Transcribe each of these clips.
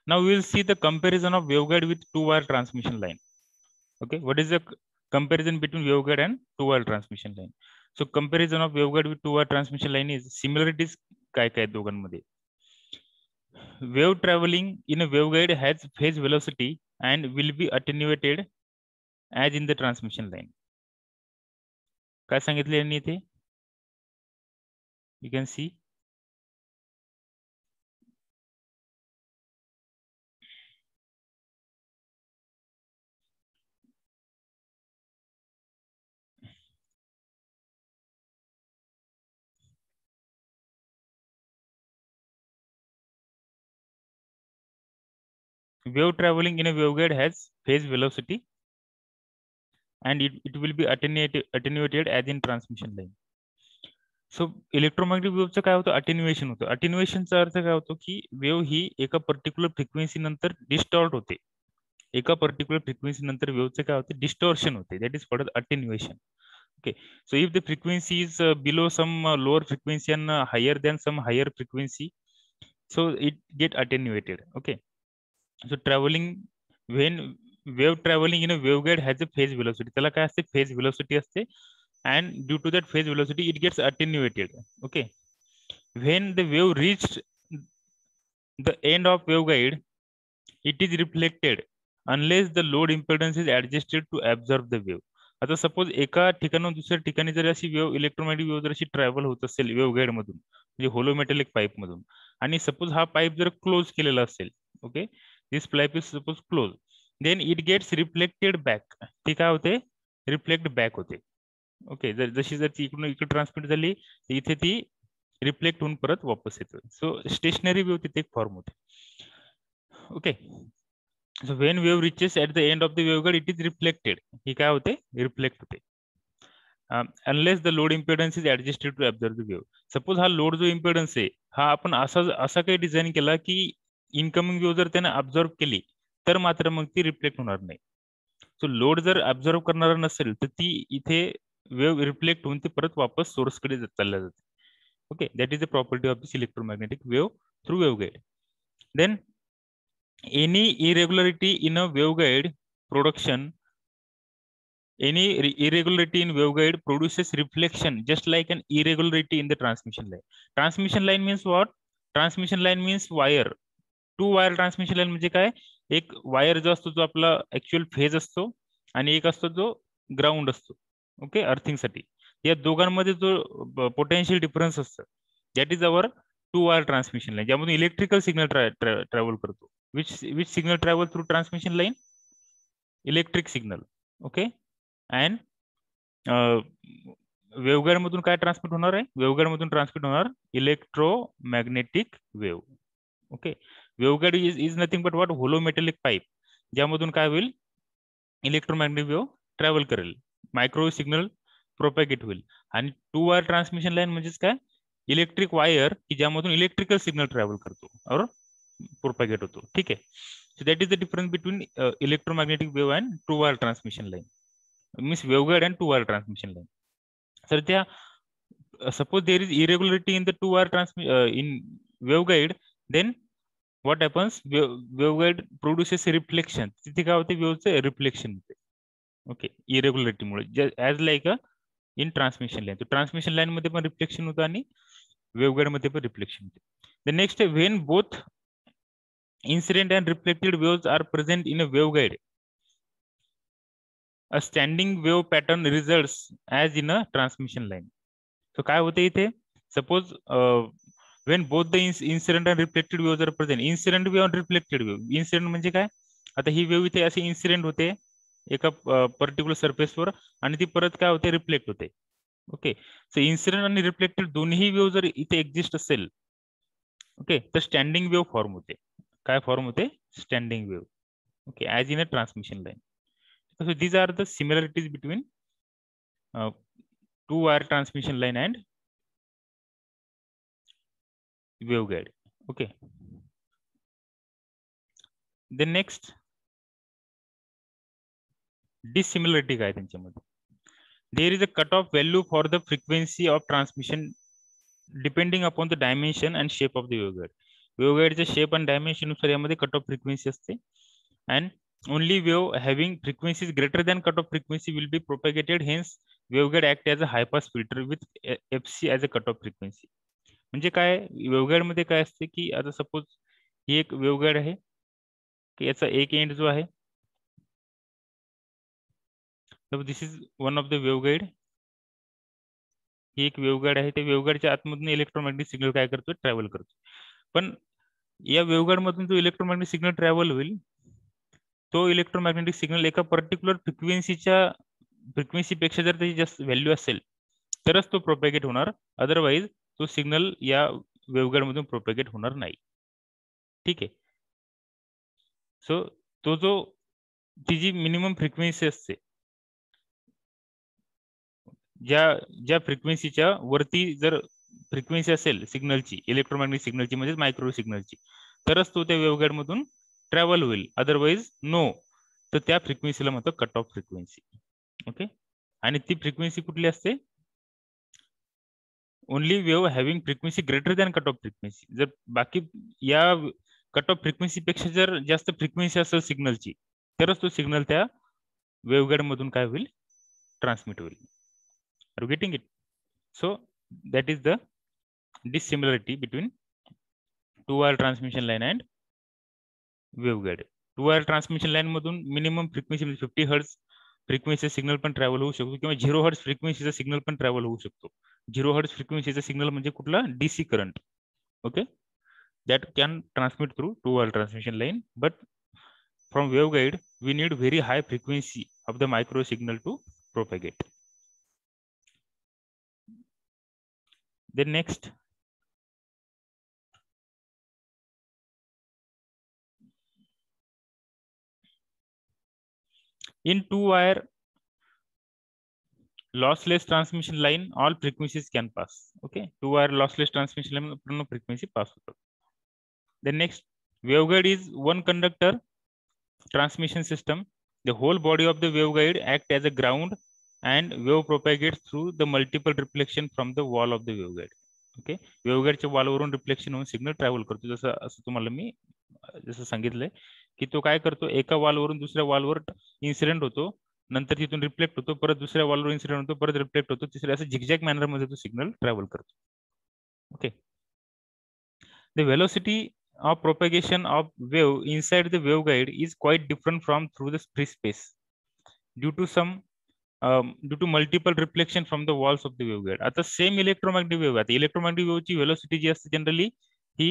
Now we will see the comparison of waveguide with two-wire transmission line. Okay, what is the comparison between waveguide and two-wire transmission line? So comparison of waveguide with two-wire transmission line is similarities काय काय दोघांमध्ये. Wave traveling in a waveguide has phase velocity and will be attenuated as in the transmission line. काय सांगितले यांनी इथे? You can see. Wave traveling in a waveguide has phase velocity and it will be attenuated as in transmission line. So electromagnetic वेव्हचं काय होतं? Attenuation होतं. अटेन्युएशनचा अर्थ काय होतो की वेव्ह ही एका पर्टिक्युलर फ्रिक्वेन्सी नंतर डिस्टॉर्ट होते. एका पर्टिक्युलर फ्रिक्वेन्सी नंतर वेव्हचं काय होते? डिस्टॉर्शन होते. That is called attenuation. Okay, so if the frequency is below some lower frequency and higher than some higher frequency, so it get attenuated. Okay, so traveling when wave traveling in a waveguide has a phase velocity. त्याला काय असते? phase velocity असते, and due to that phase velocity it gets attenuated. Okay, when the wave reached the end of waveguide, it is reflected unless the load impedance is adjusted to absorb the wave. आता suppose एका ठिकाणून दुसऱ्या ठिकाणी जर अशी wave electromagnetic wave जर अशी travel होत असेल वेव्हगाईड मधून म्हणजे होलो मेटॅलिक पाईप मधून आणि सपोज हा पाईप जर क्लोज केलेला असेल, okay, this pipe is suppose close, then it gets reflected back. ती काय होते? रिफ्लेक्ट बॅक होते. ओके, जशी जर ती इकडून इकडे ट्रान्समिट झाली इथे ती रिफ्लेक्ट होऊन परत वापस येते. सो स्टेशनरी वेव्ह तिथे एक फॉर्म होते. Okay, so when wave reaches at the end of the waveguide it is reflected. ही काय होते? रिफ्लेक्ट होते. unless the load impedance is adjusted to absorb the wave. Suppose हा लोड जो impedance आहे हा आपण असा काही डिझाईन केला की इनकमिंग वेव्ह जर त्याने अब्झॉर्ब केली तर मात्र मग ती रिफ्लेक्ट होणार नाही. सो लोड जर अब्झॉर्ब करणारा नसेल तर ती इथे वेव्ह रिफ्लेक्ट होऊन ती परत वापस सोर्स कडे चालल्या जाते. Okay, that is the property of this electromagnetic wave through waveguide. Then any irregularity in a waveguide production, any irregularity in waveguide produces reflection just like an irregularity in the transmission line. Transmission line means what? Transmission line means wire. two wire transmission line म्हणजे काय? एक wire जो असतो जो आपला actual phase असतो आणि एक असतो जो ग्राउंड असतो. ओके, अर्थिंग साठी. या दोघांमध्ये जो पोटेन्शियल डिफरन्स असतो that is our two wire transmission line, ज्यामधून इलेक्ट्रिकल सिग्नल ट्रॅव्हल करतो. which signal travel through transmission line? Electric signal. Okay, and waveguide मधून काय ट्रान्समिट होणार आहे? waveguide मधून ट्रान्समिट होणार electromagnetic wave. Okay, waveguide is nothing but what? hollow metallic pipe, ज्यामधून काय होईल? इलेक्ट्रोमॅग्नेटिक वेव्ह ट्रॅव्हल करेल, मायक्रोवेव्ह सिग्नल प्रोपॅगेट होईल. आणि टू वायर ट्रान्समिशन लाईन म्हणजेच काय? इलेक्ट्रिक वायर की ज्यामधून इलेक्ट्रिकल सिग्नल ट्रॅव्हल करतो और प्रोपॅगेट होतो. ठीक आहे, so that is the difference between electromagnetic wave and two wire transmission line, means waveguide and two wire transmission line. तर त्या suppose there is irregularity in the two wire in waveguide, then what happens? Waveguide produces reflection. तिथे काय होते? वेव्हचं reflection होते. Okay, इरेग्युलरिटीमुळे as like a in transmission line. तर transmission line मध्ये पण रिफ्लेक्शन होतं आणि वेव्हगाईड मध्ये पण रिफ्लेक्शन होते. The next, when both incident and reflected waves are present in a waveguide, a standing wave pattern results as in a transmission line. So काय होते इथे? Suppose when both the incident and reflected waves are present, incident wave and reflected wave. Incident म्हणजे काय? आता ही wave इथे अशी incident होते एका पर्टिक्युलर सरफेस वर आणि ती परत काय होते? रिफ्लेक्ट होते. ओके, सो इन्सिडेंट आणि रिफ्लेक्टेड दोन्ही वेव्ह जर इथे एक्झिस्ट असेल, ओके, तर स्टँडिंग वेव्ह फॉर्म होते. काय फॉर्म होते? Standing wave. Okay, as in a transmission line. So these are the similarities between two wire transmission line and waveguide. Okay, the next dissimilarity काय त्यांच्यामध्ये? There is a cutoff value for the frequency of transmission depending upon the dimension and shape of the waveguide. वेव्हगाईडच्या shape आणि dimension नुसार यामध्ये cut off frequency असते. And only wave having frequencies greater than cut off frequency will be propagated. Hence waveguide act as a high pass filter with FC as a cut off frequency. म्हणजे काय waveguide मध्ये काय असते की आता suppose ही एक waveguide आहे की याचा एक एंड जो आहे, this is one of the waveguide. ही एक वेव्हगाईड आहे. त्या वेव्हगाईडच्या आतमधून इलेक्ट्रोमॅग्नेटिक सिग्नल काय करतो, ट्रॅव्हल करतो. पण या वेव्हगाईड मधून जो इलेक्ट्रोमॅग्नेटिक सिग्नल ट्रॅव्हल होईल तो इलेक्ट्रोमॅग्नेटिक सिग्नल एका पर्टिक्युलर फ्रिक्वेन्सीपेक्षा जर त्याची जास्त व्हॅल्यू असेल तरच तो प्रोपॅगेट होणार. अदरवाईज तो सिग्नल या वेव्हगाईड मधून प्रोपॅगेट होणार नाही. ठीक आहे. सो तो जो ती जी मिनिमम फ्रिक्वेन्सी असते, ज्या फ्रिक्वेन्सीच्या वरती जर फ्रिक्वेन्सी असेल सिग्नलची, इलेक्ट्रोमॅग्नेटिक सिग्नलची म्हणजे मायक्रोवेव्ह सिग्नलची, तरच तो त्या वेव्हगाईड मधून ट्रॅव्हल होईल. Otherwise no. तर त्या फ्रिक्वेन्सीला म्हणतो कट ऑफ फ्रिक्वेन्सी. ओके. आणि ती फ्रिक्वेन्सी कुठली असते? Only wave having frequency greater than cut off frequency. जर बाकी या कट ऑफ फ्रिक्वेन्सी पेक्षा जर जास्त फ्रिक्वेन्सी असेल सिग्नलची तरच तो सिग्नल त्या वेव्हगाईड मधून काय होईल, ट्रान्समिट होईल. Are you getting it? So that is the dissimilarity between two-wire transmission line and waveguide. two-wire transmission line मधून minimum frequency 50 hertz frequency signal पण ट्रॅव्हल होऊ शकतो किंवा 0 हर्ट्ज फ्रिक्वेन्सीचा सिग्नल पण ट्रॅव्हल होऊ शकतो. 0 हर्ट्ज फ्रिक्वेन्सीचा सिग्नल म्हणजे कुठला? DC current. Okay. that can transmit through two-wire transmission line, but from waveguide we need very high frequency of the micro signal to propagate. Then next, in two-wire lossless transmission line all frequencies can pass. Okay, two-wire lossless transmission line पूर्ण frequency pass होतात. Then next, waveguide is one conductor transmission system. The whole body of the waveguide act as a ground and wave propagates through the multiple reflection from the wall of the waveguide. Okay. वेव्हगाईडच्या वॉलवरून reflection होऊन signal travel करतो. जसं असं तुम्हाला मी जसं सांगितलंय की तो काय करतो, एका वॉलवरून दुसऱ्या वॉलवर इन्सिडेंट होतो, नंतर तिथून रिफ्लेक्ट होतो, परत दुसऱ्या वॉलवर इन्सिडेंट होतो, परत रिफ्लेक्ट होतो, तिसऱ्या असं झिगझॅग मॅनर मध्ये तो सिग्नल ट्रॅव्हल करतो. Okay. The velocity of propagation of wave inside the waveguide is quite different from through the free space due to multiple reflection from the walls of the waveguide. आता same electromagnetic wave, आता electromagnetic वेव्हची velocity जी असते generally ही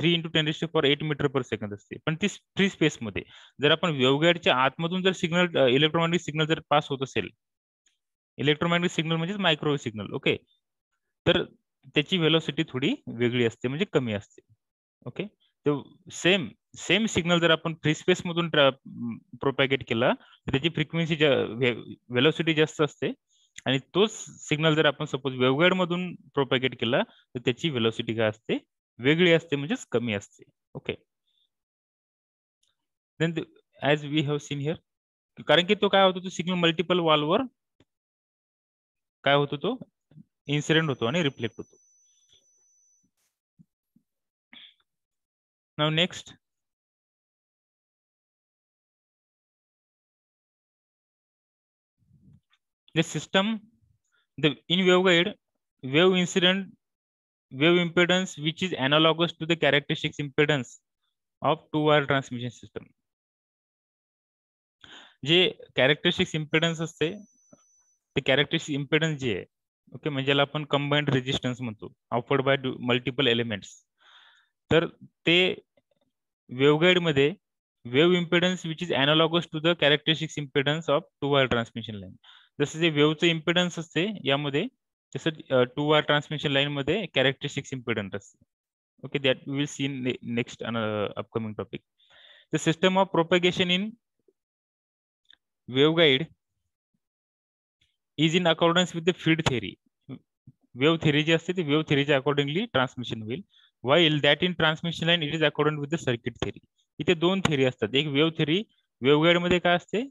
3 × 10⁻8 मीटर/सेकंद असते. पण ती free space मध्ये जर आपण वेव्हगाईडच्या आतमधून जर सिग्नल इलेक्ट्रोमॅग्नेटिक सिग्नल जर पास होत असेल, इलेक्ट्रोमॅग्नेटिक सिग्नल म्हणजे मायक्रोवेव्ह सिग्नल, ओके, तर त्याची व्हेलोसिटी थोडी वेगळी असते, म्हणजे कमी असते. ओके. सेम सिग्नल जर आपण फ्री स्पेस मधून प्रोपॅगेट केला तर त्याची फ्रिक्वेन्सी व्हेलोसिटी जास्त असते, आणि तोच सिग्नल जर आपण सपोज वेव्हगाईड मधून प्रोपॅगेट केला तर त्याची व्हेलोसिटी काय असते, वेगळी असते, म्हणजेच कमी असते. Okay. Then as we have seen here, कारण की तो काय होतो, तो सिग्नल मल्टिपल वॉलवर काय होतो, तो इन्सिडेंट होतो आणि रिफ्लेक्ट होतो. Now next, the system, in waveguide, wave impedance which is analogous to the characteristic impedance of two-wire transmission system. जे कॅरेक्टरिस्टिक इम्पेडन्स असते ते कॅरेक्टरिस्टिक इम्पेडन्स जे आहे, ओके, म्हणजे ज्याला आपण कंबाइंड रेजिस्टन्स म्हणतो, ऑफर्ड बाय मल्टिपल एलिमेंट्स, तर ते वेव्हगाईड मध्ये wave impedance which is analogous to the characteristic impedance of two wire transmission line. जसं जे वेव्हचं इम्पेडन्स असते यामध्ये, तसं टू वायर ट्रान्समिशन लाईन मध्ये कॅरेक्टरिस्टिक इम्पेडन्स असते. Okay, that we will see in next upcoming topic. The system of propagation in waveguide is in accordance with the field theory. Wave theory जी असते ती wave थेरीच्या accordingly transmission होईल. while that in transmission line it is accordant with the circuit theory. इथे दोन theory असतात, एक wave theory. Waveguide मध्ये काय असते,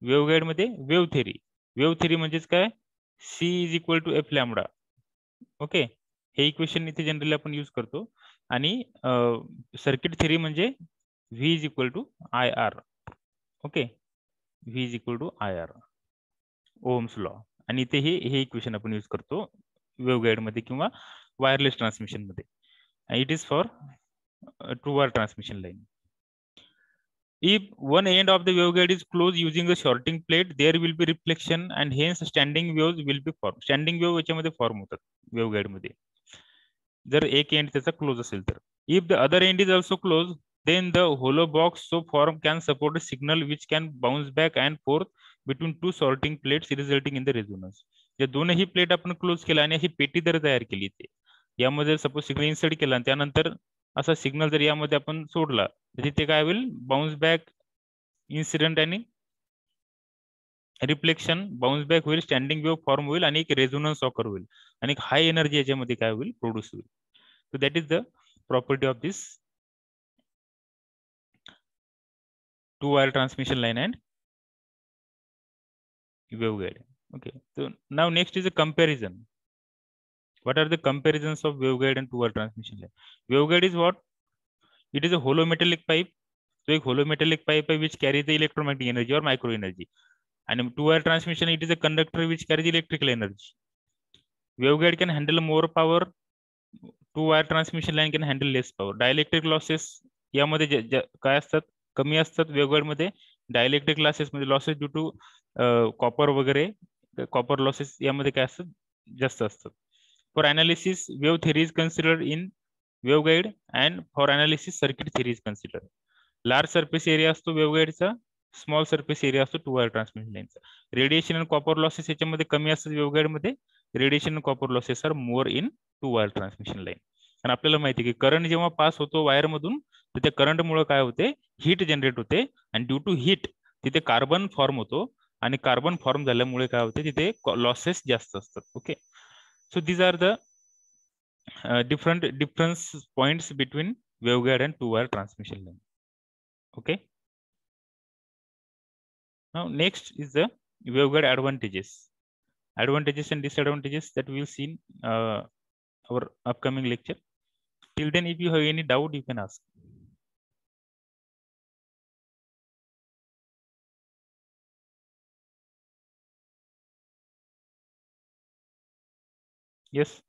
वेव्हगाईड मध्ये वेव्ह थेरी म्हणजेच काय, C = F λ. ओके, हे इक्वेशन इथे जनरली आपण यूज करतो. आणि सर्किट थेरी म्हणजे V is equal to I R. Okay, V is equal to I R, Ohm's law. आणि इथे हे इक्वेशन आपण यूज करतो वेव्हगाईड मध्ये किंवा वायरलेस ट्रान्समिशन मध्ये. It is for two wire transmission line. If one end of the waveguide is closed using a shorting plate, there will be reflection and hence standing waves will be formed. Standing wave याच्यामध्ये form होतात waveguide मध्ये जर एक end त्याचा close असेल तर. If the other end is also closed, then the hollow box so formed can support a signal which can bounce back and forth between two sorting plates resulting in the resonance. या दोनही plate आपण close केला आणि अशी पेटी जर तयार केली ते यामध्ये सपोज सिग्नल इन्सर्ट केला आणि त्यानंतर असा सिग्नल जर यामध्ये आपण सोडला तर तिथे काय होईल, बाउन्स बॅक इन्सिडेंट आणि रिफ्लेक्शन, बाउन्स बॅक होईल, स्टँडिंग वेव्ह फॉर्म होईल आणि एक रेझोनन्स ऑकर होईल आणि हाय एनर्जी याच्यामध्ये काय होईल, प्रोड्यूस होईल. So that is the property of this two wire transmission line and waveguide. Okay, so now next is a comparison. What are the comparisons of waveguide and two wire transmission line? Waveguide is what? It is a hollow metallic pipe. So एक hollow metallic pipe which carries the electromagnetic energy or micro energy. And two wire transmission, it is a conductor which carries electrical energy. Waveguide can handle more power. Two wire transmission line can handle less power. Dielectric losses यामध्ये काय असतात, कमी असतात waveguide मध्ये. Dielectric losses मध्ये losses due to copper वगैरे, copper losses यामध्ये काय असतात, जास्त असतात. For analysis wave theory is considered in waveguide and for analysis circuit theory is considered. Large surface area असतो वेव्हगाईडचा, स्मॉल सरफेस एरिया असतो टू वायर ट्रान्समिशन लाईनचा. रेडिएशन आणि कॉपर लॉसेस याच्यामध्ये कमी असतात वेव्हगाईड मध्ये. रेडिएशन आणि copper losses are more in two wire transmission line. आणि आपल्याला माहिती आहे की करंट जेव्हा पास होतो वायर मधून तर त्या करंटमुळे काय होते, हीट जनरेट होते आणि ड्यू टू हीट तिथे कार्बन फॉर्म होतो आणि कार्बन फॉर्म झाल्यामुळे काय होते, तिथे लॉसेस जास्त असतात. Okay, so these are the difference points between waveguide and two wire transmission line. Okay, now next is the waveguide advantages and disadvantages that we will see in our upcoming lecture. Till then, if you have any doubt, you can ask. Yes.